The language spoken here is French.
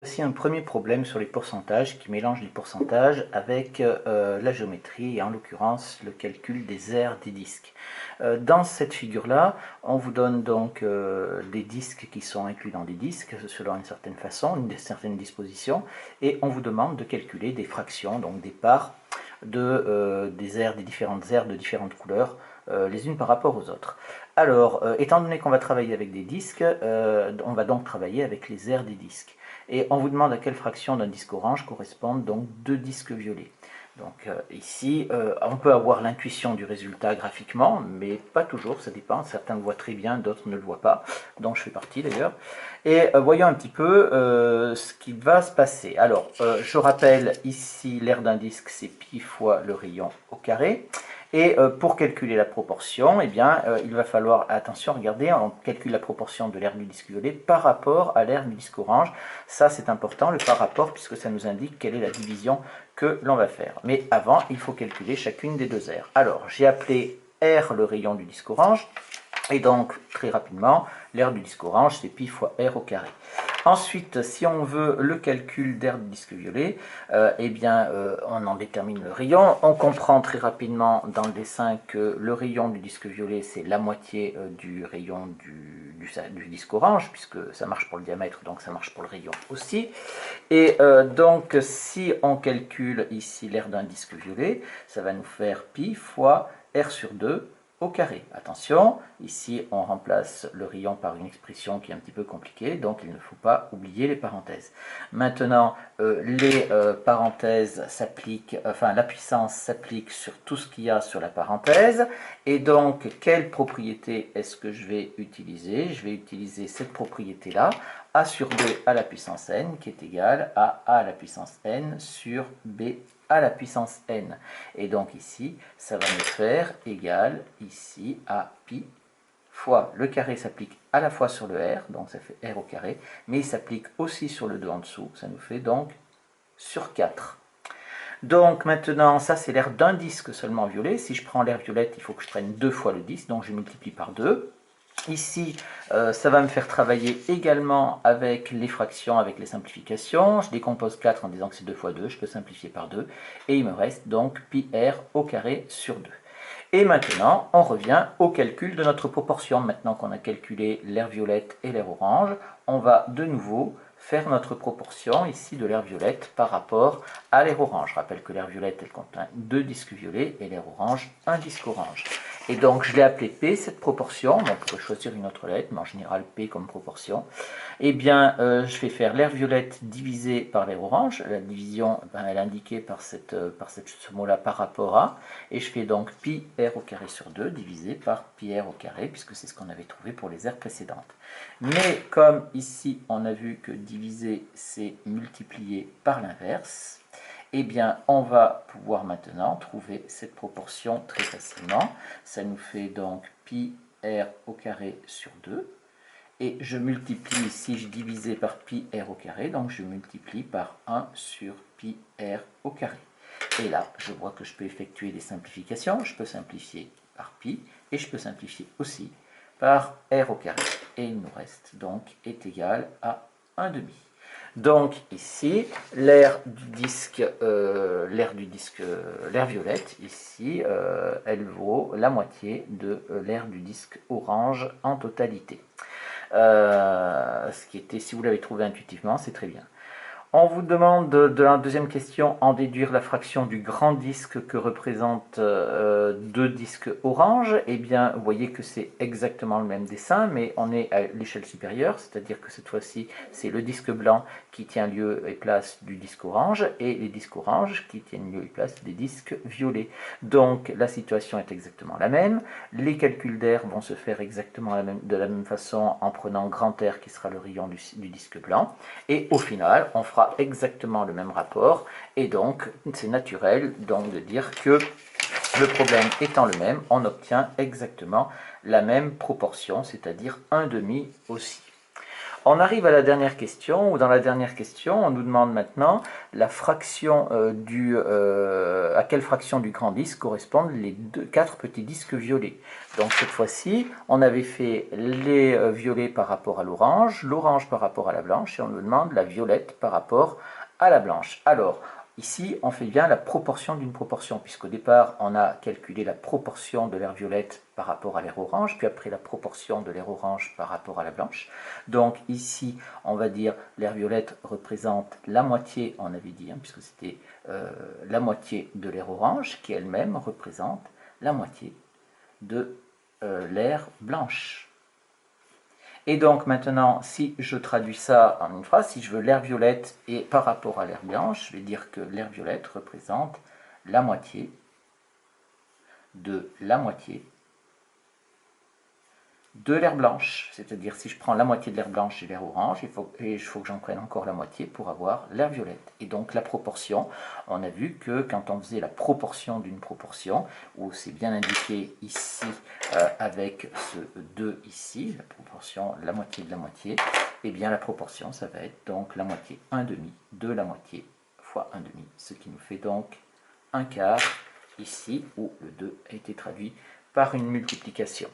Voici un premier problème sur les pourcentages qui mélange les pourcentages avec la géométrie et en l'occurrence le calcul des aires des disques. Dans cette figure-là, on vous donne donc des disques qui sont inclus dans des disques selon une certaine façon, une certaine disposition, et on vous demande de calculer des fractions, donc des parts des aires, des différentes aires de différentes couleurs, les unes par rapport aux autres. Alors, étant donné qu'on va travailler avec des disques, on va donc travailler avec les aires des disques. Et on vous demande à quelle fraction d'un disque orange correspondent donc deux disques violets. Donc ici, on peut avoir l'intuition du résultat graphiquement, mais pas toujours, ça dépend. Certains le voient très bien, d'autres ne le voient pas, dont je fais partie d'ailleurs. Et voyons un petit peu ce qui va se passer. Alors, je rappelle ici, l'aire d'un disque, c'est pi fois le rayon au carré. Et pour calculer la proportion, eh bien, il va falloir, attention, regardez, on calcule la proportion de l'aire du disque violet par rapport à l'aire du disque orange. Ça, c'est important, le par rapport, puisque ça nous indique quelle est la division que l'on va faire. Mais avant, il faut calculer chacune des deux aires. Alors, j'ai appelé R le rayon du disque orange, et donc, très rapidement, l'aire du disque orange, c'est pi fois R au carré. Ensuite, si on veut le calcul d'aire du disque violet, eh bien, on en détermine le rayon. On comprend très rapidement dans le dessin que le rayon du disque violet, c'est la moitié du rayon du disque orange, puisque ça marche pour le diamètre, donc ça marche pour le rayon aussi. Et donc, si on calcule ici l'aire d'un disque violet, ça va nous faire pi fois R sur 2 au carré. Attention, ici on remplace le rayon par une expression qui est un petit peu compliquée, donc il ne faut pas oublier les parenthèses. Maintenant, les parenthèses s'appliquent, enfin la puissance s'applique sur tout ce qu'il y a sur la parenthèse, et donc quelle propriété est-ce que je vais utiliser? Je vais utiliser cette propriété-là, a sur 2 à la puissance n, qui est égal à a à la puissance n sur b à la puissance n. Et donc ici, ça va me faire égal ici à pi fois le carré s'applique à la fois sur le r, donc ça fait r au carré, mais il s'applique aussi sur le 2 en dessous, ça nous fait donc sur 4. Donc maintenant, ça c'est l'aire d'un disque seulement violet. Si je prends l'aire violette, il faut que je prenne 2 fois le disque, donc je multiplie par 2. Ici, ça va me faire travailler également avec les fractions, avec les simplifications. Je décompose 4 en disant que c'est 2 fois 2, je peux simplifier par 2. Et il me reste donc pi r au carré sur 2. Et maintenant, on revient au calcul de notre proportion. Maintenant qu'on a calculé l'aire violette et l'aire orange, on va de nouveau faire notre proportion ici de l'aire violette par rapport à l'aire orange. Je rappelle que l'aire violette, elle contient 2 disques violets et l'aire orange, un disque orange. Et donc, je l'ai appelé P, cette proportion. On pourrait choisir une autre lettre, mais en général P comme proportion. Eh bien, je vais faire l'aire violette divisé par l'aire orange. La division, elle est indiquée par ce mot-là par rapport à. Et je fais donc pi r au carré sur 2 divisé par pi r au carré, puisque c'est ce qu'on avait trouvé pour les aires précédentes. Mais comme ici, on a vu que diviser, c'est multiplier par l'inverse, eh bien, on va pouvoir maintenant trouver cette proportion très facilement. Ça nous fait donc pi r au carré sur 2. Et je multiplie ici, je divisais par pi r au carré, donc je multiplie par 1 sur pi r au carré. Et là, je vois que je peux effectuer des simplifications. Je peux simplifier par pi et je peux simplifier aussi par r au carré. Et il nous reste donc est égal à 1 demi. Donc ici, l'aire violette, ici, elle vaut la moitié de l'aire du disque orange en totalité. Ce qui était, si vous l'avez trouvé intuitivement, c'est très bien. On vous demande de la deuxième question en déduire la fraction du grand disque que représentent deux disques orange. Eh bien, vous voyez que c'est exactement le même dessin, mais on est à l'échelle supérieure, c'est-à-dire que cette fois-ci, c'est le disque blanc qui tient lieu et place du disque orange, et les disques orange qui tiennent lieu et place des disques violets. Donc, la situation est exactement la même. Les calculs d'air vont se faire exactement de la même façon en prenant grand R qui sera le rayon du disque blanc. Et au final, on fera exactement le même rapport. Et donc, c'est naturel donc, de dire que le problème étant le même, on obtient exactement la même proportion, c'est-à-dire 1 demi aussi. On arrive à la dernière question, où dans la dernière question, on nous demande maintenant la fraction à quelle fraction du grand disque correspondent les 4 petits disques violets. Donc cette fois-ci, on avait fait les violets par rapport à l'orange par rapport à la blanche, et on nous demande la violette par rapport à la blanche. Alors, ici, on fait bien la proportion d'une proportion, puisqu'au départ, on a calculé la proportion de l'air violette par rapport à l'air orange, puis après la proportion de l'air orange par rapport à la blanche. Donc ici, on va dire l'air violette représente la moitié, on avait dit, hein, puisque c'était la moitié de l'air orange, qui elle-même représente la moitié de l'air blanche. Et donc maintenant, si je traduis ça en une phrase, si je veux l'air violette et par rapport à l'air blanche, je vais dire que l'air violette représente la moitié de la moitié de l'air blanche. C'est-à-dire si je prends la moitié de l'air blanche et l'air orange, il faut que j'en prenne encore la moitié pour avoir l'air violette. Et donc la proportion, on a vu que quand on faisait la proportion d'une proportion, où c'est bien indiqué ici avec ce 2 ici, la proportion, la moitié de la moitié, et bien la proportion, ça va être donc la moitié 1 demi de la moitié fois 1 demi, ce qui nous fait donc 1 quart ici, où le 2 a été traduit par une multiplication.